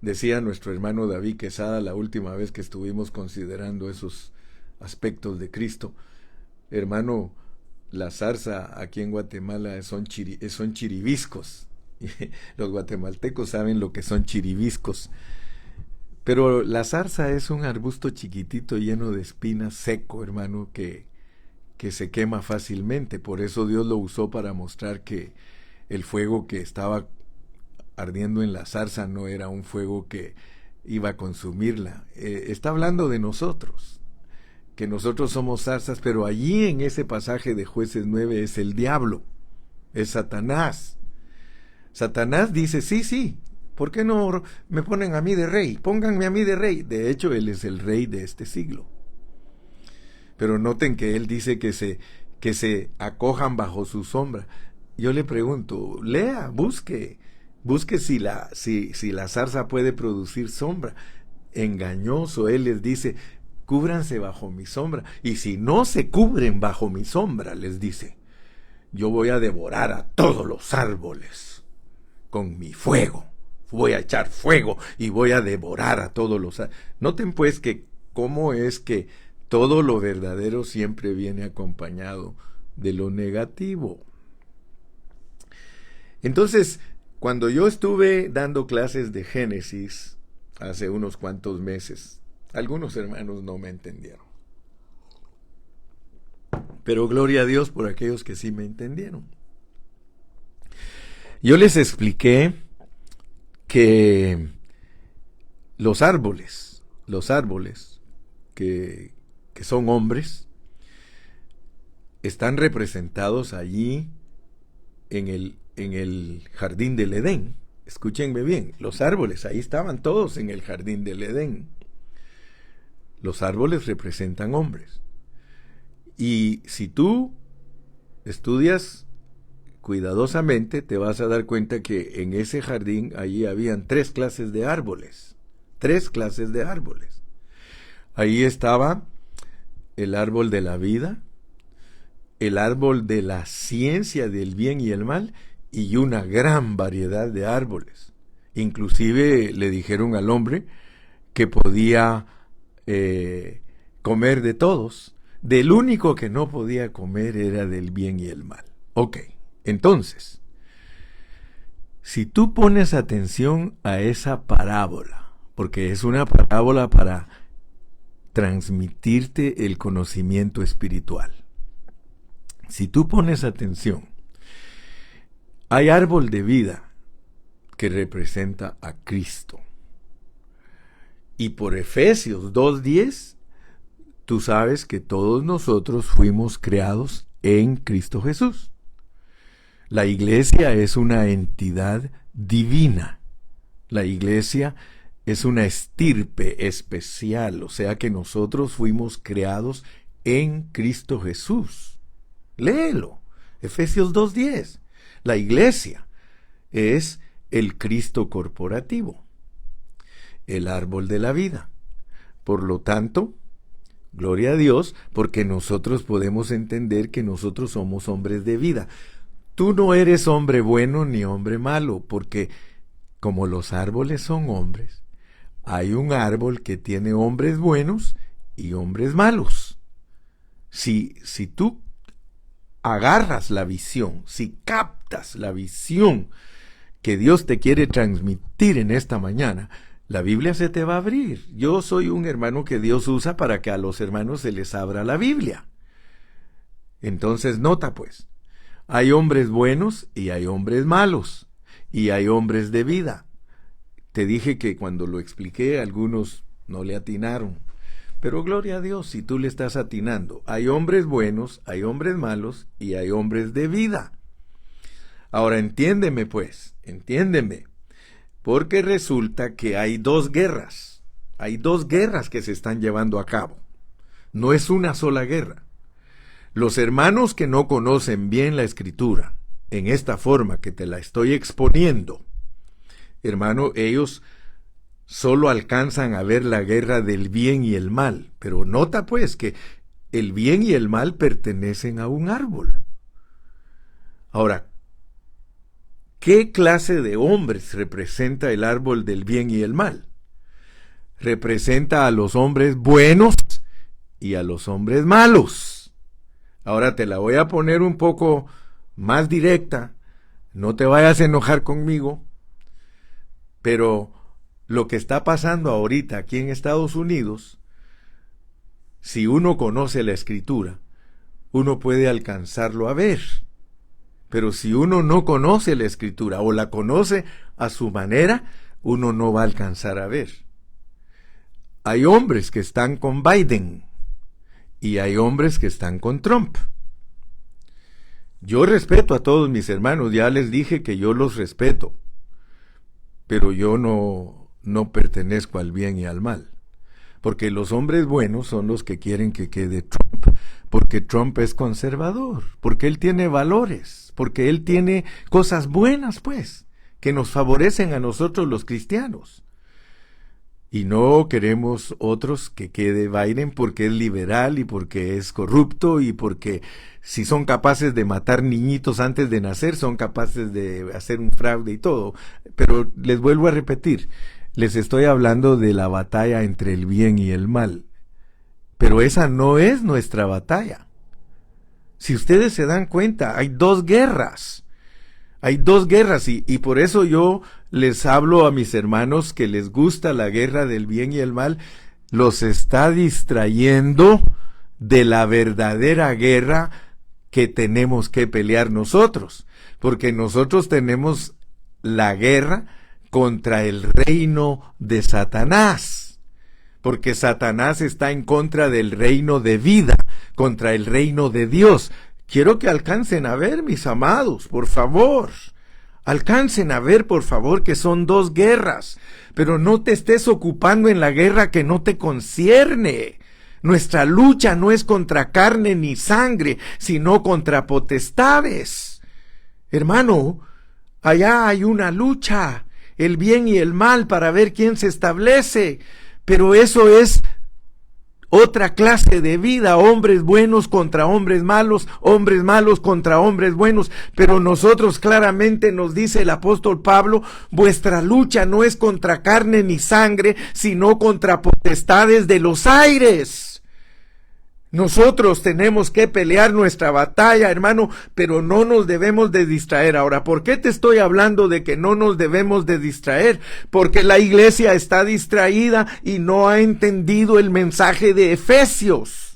Decía nuestro hermano David Quesada la última vez que estuvimos considerando esos aspectos de Cristo. Hermano, la zarza aquí en Guatemala son chiribiscos. Los guatemaltecos saben lo que son chiribiscos. Pero la zarza es un arbusto chiquitito lleno de espinas, seco, hermano, que se quema fácilmente. Por eso Dios lo usó para mostrar que el fuego que estaba ardiendo en la zarza no era un fuego que iba a consumirla. Está hablando de nosotros, que nosotros somos zarzas, pero allí en ese pasaje de Jueces 9 es el diablo, es Satanás. Satanás dice, sí, ¿por qué no me ponen a mí de rey? Pónganme a mí de rey. De hecho, él es el rey de este siglo. Pero noten que él dice que se acojan bajo su sombra. Yo le pregunto, lea, busque si la zarza puede producir sombra. Engañoso, él les dice, cúbranse bajo mi sombra. Y si no se cubren bajo mi sombra, les dice, yo voy a devorar a todos los árboles con mi fuego. Voy a echar fuego y voy a devorar a todos los árboles. Noten pues que cómo es que todo lo verdadero siempre viene acompañado de lo negativo. Entonces, cuando yo estuve dando clases de Génesis hace unos cuantos meses, algunos hermanos no me entendieron. Pero gloria a Dios por aquellos que sí me entendieron. Yo les expliqué que los árboles que son hombres, están representados allí en el jardín del Edén. Escúchenme bien, los árboles, ahí estaban todos en el jardín del Edén. Los árboles representan hombres. Y si tú estudias cuidadosamente, te vas a dar cuenta que en ese jardín allí habían 3 clases de árboles. 3 clases de árboles. Ahí estaba el árbol de la vida, el árbol de la ciencia del bien y el mal, y una gran variedad de árboles. Inclusive le dijeron al hombre que podía comer de todos. Del único que no podía comer era del bien y el mal. Ok, entonces, si tú pones atención a esa parábola, porque es una parábola para transmitirte el conocimiento espiritual. Si tú pones atención, hay árbol de vida que representa a Cristo. Y por Efesios 2:10, tú sabes que todos nosotros fuimos creados en Cristo Jesús. La iglesia es una entidad divina. La iglesia es una estirpe especial, o sea que nosotros fuimos creados en Cristo Jesús. Léelo, Efesios 2:10. La iglesia es el Cristo corporativo, el árbol de la vida. Por lo tanto, gloria a Dios, porque nosotros podemos entender que nosotros somos hombres de vida. Tú no eres hombre bueno ni hombre malo, porque como los árboles son hombres, hay un árbol que tiene hombres buenos y hombres malos. Si tú agarras la visión, si captas la visión que Dios te quiere transmitir en esta mañana, la Biblia se te va a abrir. Yo soy un hermano que Dios usa para que a los hermanos se les abra la Biblia. Entonces nota pues, hay hombres buenos y hay hombres malos, y hay hombres de vida. Te dije que cuando lo expliqué algunos no le atinaron, pero gloria a Dios si tú le estás atinando. Hay hombres buenos, hay hombres malos y hay hombres de vida. Ahora entiéndeme pues, entiéndeme, porque resulta que hay 2 guerras. Hay 2 guerras que se están llevando a cabo. No es una sola guerra. Los hermanos que no conocen bien la Escritura, en esta forma que te la estoy exponiendo, hermano, ellos solo alcanzan a ver la guerra del bien y el mal. Pero nota pues que el bien y el mal pertenecen a un árbol. Ahora, ¿qué clase de hombres representa el árbol del bien y el mal? Representa a los hombres buenos y a los hombres malos. Ahora te la voy a poner un poco más directa, no te vayas a enojar conmigo, pero lo que está pasando ahorita aquí en Estados Unidos, si uno conoce la Escritura, uno puede alcanzarlo a ver. Pero si uno no conoce la Escritura o la conoce a su manera, uno no va a alcanzar a ver. Hay hombres que están con Biden y hay hombres que están con Trump. Yo respeto a todos mis hermanos, ya les dije que yo los respeto, pero yo no pertenezco al bien y al mal. Porque los hombres buenos son los que quieren que quede Trump, porque Trump es conservador, porque él tiene valores, porque él tiene cosas buenas, pues, que nos favorecen a nosotros los cristianos. Y no queremos otros que quede Biden porque es liberal y porque es corrupto y porque si son capaces de matar niñitos antes de nacer, son capaces de hacer un fraude y todo. Pero les vuelvo a repetir, les estoy hablando de la batalla entre el bien y el mal. Pero esa no es nuestra batalla. Si ustedes se dan cuenta, hay 2 guerras. Hay 2 guerras y por eso yo les hablo a mis hermanos que les gusta la guerra del bien y el mal. Los está distrayendo de la verdadera guerra que tenemos que pelear nosotros, porque nosotros tenemos la guerra contra el reino de Satanás, porque Satanás está en contra del reino de vida, contra el reino de Dios. Quiero que alcancen a ver, mis amados, por favor. Alcancen a ver, por favor, que son dos guerras, pero no te estés ocupando en la guerra que no te concierne. Nuestra lucha no es contra carne ni sangre, sino contra potestades. Hermano, allá hay una lucha, el bien y el mal, para ver quién se establece, pero eso es otra clase de vida, hombres buenos contra hombres malos contra hombres buenos, pero nosotros claramente nos dice el apóstol Pablo, vuestra lucha no es contra carne ni sangre, sino contra potestades de los aires. Nosotros tenemos que pelear nuestra batalla, hermano, pero no nos debemos de distraer. Ahora, ¿por qué te estoy hablando de que no nos debemos de distraer? Porque la iglesia está distraída y no ha entendido el mensaje de Efesios.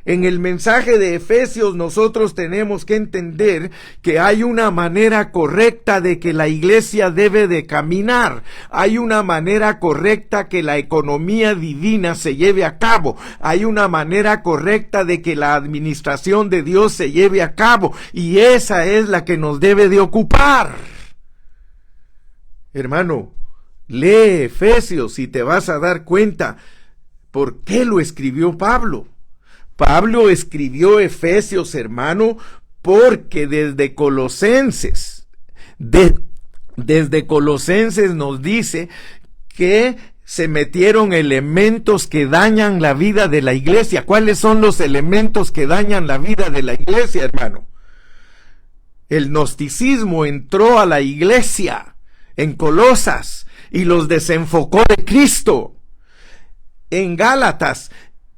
En el mensaje de Efesios nosotros tenemos que entender que hay una manera correcta de que la iglesia debe de caminar. Hay una manera correcta que la economía divina se lleve a cabo. Hay una manera correcta de que la administración de Dios se lleve a cabo. Y esa es la que nos debe de ocupar. Hermano, lee Efesios y te vas a dar cuenta por qué lo escribió Pablo. Pablo escribió Efesios, hermano, porque desde Colosenses nos dice que se metieron elementos que dañan la vida de la iglesia. ¿Cuáles son los elementos que dañan la vida de la iglesia, hermano? El gnosticismo entró a la iglesia en Colosas y los desenfocó de Cristo. En Gálatas,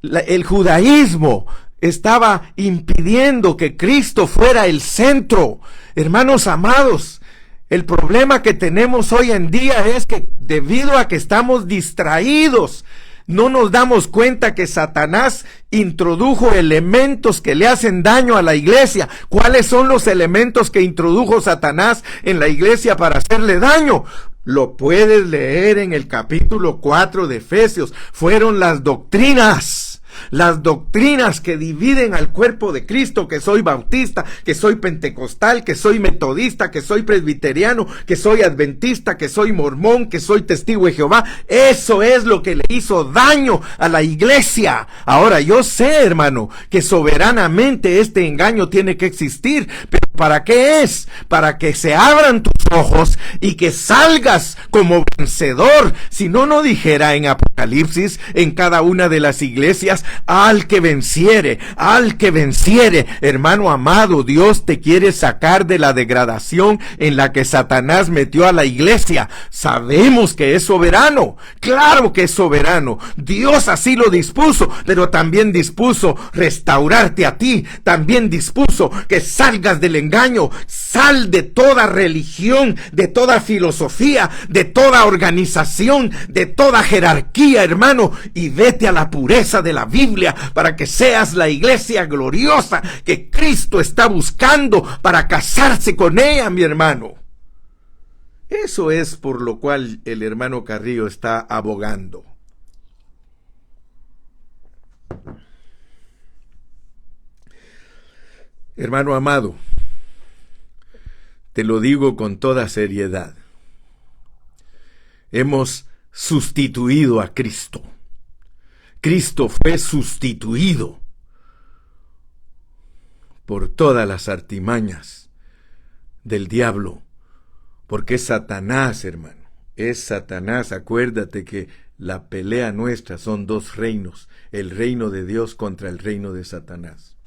el judaísmo estaba impidiendo que Cristo fuera el centro. Hermanos amados, el problema que tenemos hoy en día es que debido a que estamos distraídos, no nos damos cuenta que Satanás introdujo elementos que le hacen daño a la iglesia. ¿Cuáles son los elementos que introdujo Satanás en la iglesia para hacerle daño? Lo puedes leer en el capítulo 4 de Efesios. Fueron las doctrinas que dividen al cuerpo de Cristo, que soy bautista, que soy pentecostal, que soy metodista, que soy presbiteriano, que soy adventista, que soy mormón, que soy testigo de Jehová. Eso es lo que le hizo daño a la iglesia. Ahora, yo sé, hermano, que soberanamente este engaño tiene que existir, pero ¿para qué es? Para que se abran tus ojos y que salgas como vencedor. Si no, no dijera en Apocalipsis, en cada una de las iglesias, al que venciere, hermano amado, Dios te quiere sacar de la degradación en la que Satanás metió a la iglesia. Sabemos que es soberano, claro que es soberano, Dios así lo dispuso, pero también dispuso restaurarte a ti, también dispuso que salgas del engaño. Sal de toda religión, de toda filosofía, de toda organización, de toda jerarquía, hermano, y vete a la pureza de la Biblia para que seas la iglesia gloriosa que Cristo está buscando para casarse con ella, mi hermano. Eso es por lo cual el hermano Carrillo está abogando. Hermano amado, te lo digo con toda seriedad. Hemos sustituido a Cristo. Cristo fue sustituido por todas las artimañas del diablo, porque es Satanás, hermano. Es Satanás. Acuérdate que la pelea nuestra son dos reinos, el reino de Dios contra el reino de Satanás.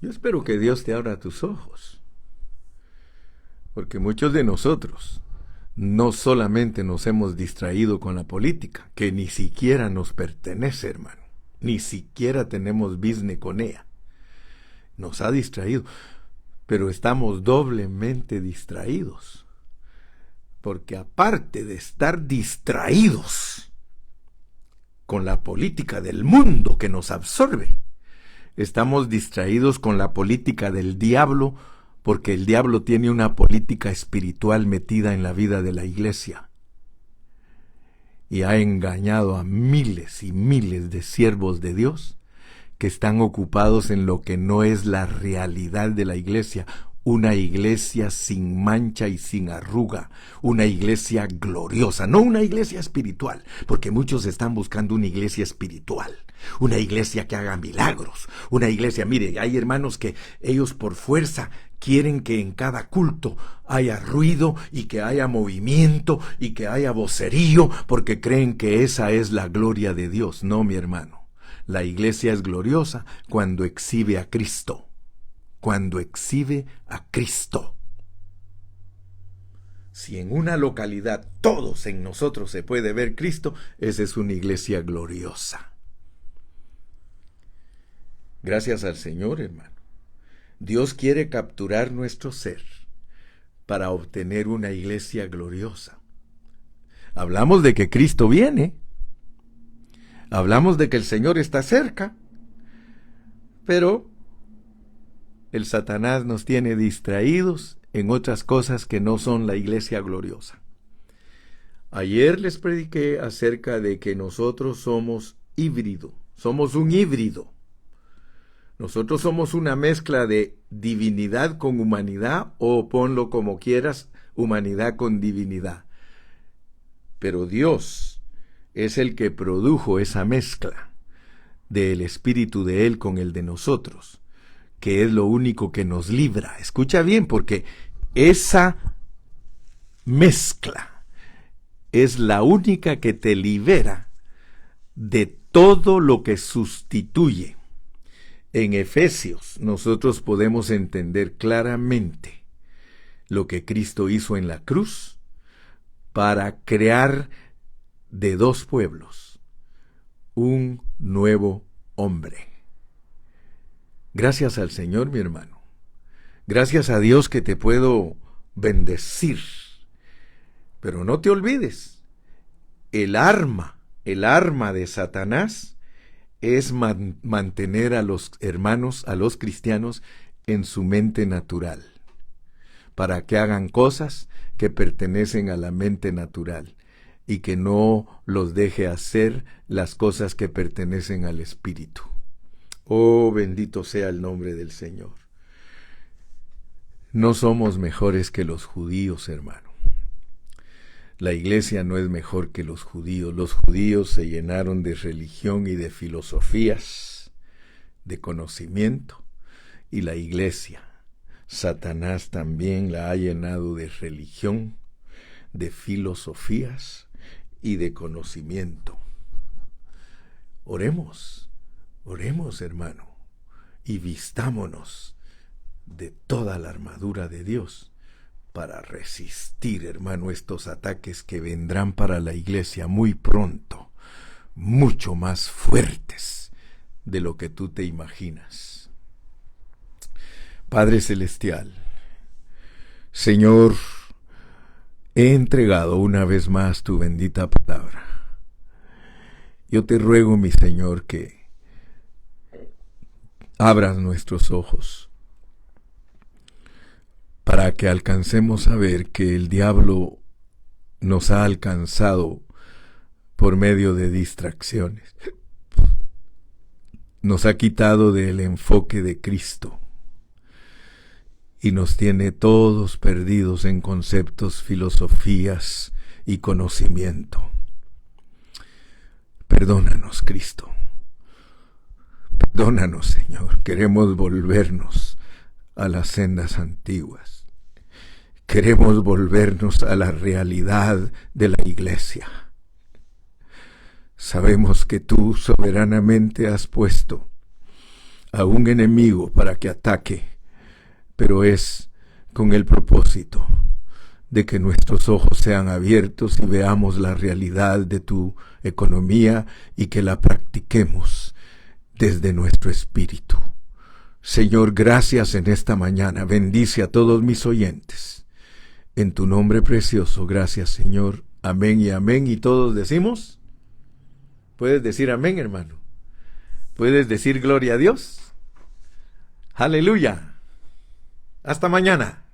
Yo espero que Dios te abra tus ojos, porque muchos de nosotros no solamente nos hemos distraído con la política, que ni siquiera nos pertenece, hermano, ni siquiera tenemos business con ella, nos ha distraído, pero estamos doblemente distraídos, porque aparte de estar distraídos, con la política del mundo que nos absorbe. Estamos distraídos con la política del diablo, porque el diablo tiene una política espiritual metida en la vida de la iglesia. Y ha engañado a miles y miles de siervos de Dios que están ocupados en lo que no es la realidad de la iglesia. Una iglesia sin mancha y sin arruga, una iglesia gloriosa, no una iglesia espiritual, porque muchos están buscando una iglesia espiritual, una iglesia que haga milagros, una iglesia, mire, hay hermanos que ellos por fuerza quieren que en cada culto haya ruido y que haya movimiento y que haya vocerío, porque creen que esa es la gloria de Dios. No, mi hermano, la iglesia es gloriosa cuando exhibe a Cristo. Cuando exhibe a Cristo. Si en una localidad todos en nosotros se puede ver Cristo, esa es una iglesia gloriosa. Gracias al Señor, hermano. Dios quiere capturar nuestro ser para obtener una iglesia gloriosa. Hablamos de que Cristo viene. Hablamos de que el Señor está cerca. Pero el Satanás nos tiene distraídos en otras cosas que no son la iglesia gloriosa. Ayer les prediqué acerca de que nosotros somos híbrido, somos un híbrido. Nosotros somos una mezcla de divinidad con humanidad, o ponlo como quieras, humanidad con divinidad. Pero Dios es el que produjo esa mezcla del espíritu de Él con el de nosotros, que es lo único que nos libra. Escucha bien, porque esa mezcla es la única que te libera de todo lo que sustituye. En Efesios nosotros podemos entender claramente lo que Cristo hizo en la cruz para crear de dos pueblos un nuevo hombre. Gracias al Señor, mi hermano. Gracias a Dios que te puedo bendecir. Pero no te olvides, el arma de Satanás es mantener a los hermanos, a los cristianos, en su mente natural, para que hagan cosas que pertenecen a la mente natural y que no los deje hacer las cosas que pertenecen al espíritu. Oh, bendito sea el nombre del Señor. No somos mejores que los judíos, hermano. La iglesia no es mejor que los judíos. Los judíos se llenaron de religión y de filosofías, de conocimiento, y la iglesia, Satanás también la ha llenado de religión, de filosofías y de conocimiento. Oremos, hermano, y vistámonos de toda la armadura de Dios para resistir, hermano, estos ataques que vendrán para la iglesia muy pronto, mucho más fuertes de lo que tú te imaginas. Padre Celestial, Señor, he entregado una vez más tu bendita palabra. Yo te ruego, mi Señor, que abras nuestros ojos para que alcancemos a ver que el diablo nos ha alcanzado por medio de distracciones. Nos ha quitado del enfoque de Cristo y nos tiene todos perdidos en conceptos, filosofías y conocimiento. Perdónanos, Cristo. Perdónanos, Señor. Queremos volvernos a las sendas antiguas. Queremos volvernos a la realidad de la iglesia. Sabemos que tú soberanamente has puesto a un enemigo para que ataque, pero es con el propósito de que nuestros ojos sean abiertos y veamos la realidad de tu economía y que la practiquemos desde nuestro espíritu. Señor, gracias en esta mañana. Bendice a todos mis oyentes. En tu nombre precioso, gracias, Señor. Amén y amén. Y todos decimos... Puedes decir amén, hermano. Puedes decir gloria a Dios. Aleluya. Hasta mañana.